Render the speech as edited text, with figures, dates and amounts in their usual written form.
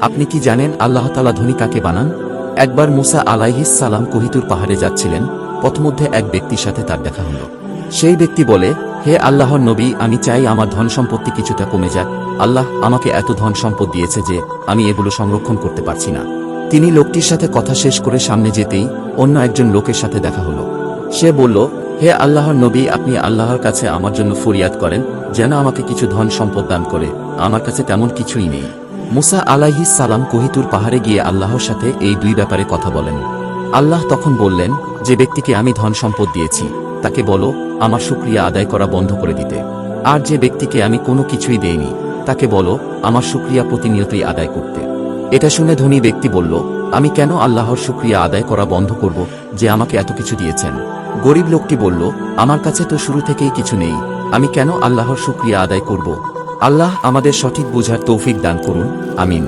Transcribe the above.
আপনি কি জানেন আল্লাহ তাআলা ধনী কাকে বানান? একবার মুসা আলাইহিস সালাম কোহিতুর পাহাড়ে যাচ্ছিলেন, পথমধ্যে এক ব্যক্তির সাথে তার দেখা হল। সেই ব্যক্তি বলে, হে আল্লাহর নবী, আমি চাই আমার ধন সম্পত্তি কিছুটা কমে যাক। আল্লাহ আমাকে এত ধন সম্পদ দিয়েছে যে আমি এগুলো সংরক্ষণ করতে পারছি না। তিনি লোকটির সাথে কথা শেষ করে সামনে যেতেই অন্য একজন লোকের সাথে দেখা হল। সে বলল, হে আল্লাহর নবী, আপনি আল্লাহর কাছে আমার জন্য ফরিয়াদ করেন যেন আমাকে কিছু ধন সম্পদ দান করে, আমার কাছে তেমন কিছুই নেই। মুসা আলাইহিস সালাম কোহিতুর পাহাড়ে গিয়ে আল্লাহর সাথে এই দুই ব্যাপারে কথা বলেন। আল্লাহ তখন বললেন, যে ব্যক্তিকে আমি ধন সম্পদ দিয়েছি তাকে বলো আমার শুকরিয়া আদায় করা বন্ধ করে দিতে, আর যে ব্যক্তিকে আমি কোনো কিছুই দেইনি তাকে বলো আমার শুকরিয়া প্রতিনিয়তই আদায় করতে। এটা শুনে ধনী ব্যক্তি বলল, আমি কেন আল্লাহর শুকরিয়া আদায় করা বন্ধ করব, যে আমাকে এত কিছু দিয়েছেন? গরিব লোকটি বলল, আমার কাছে তো শুরু থেকেই কিছু নেই, আমি কেন আল্লাহর শুকরিয়া আদায় করব? আল্লাহ আমাদের সঠিক বুঝার তৌফিক দান করুন, আমিন।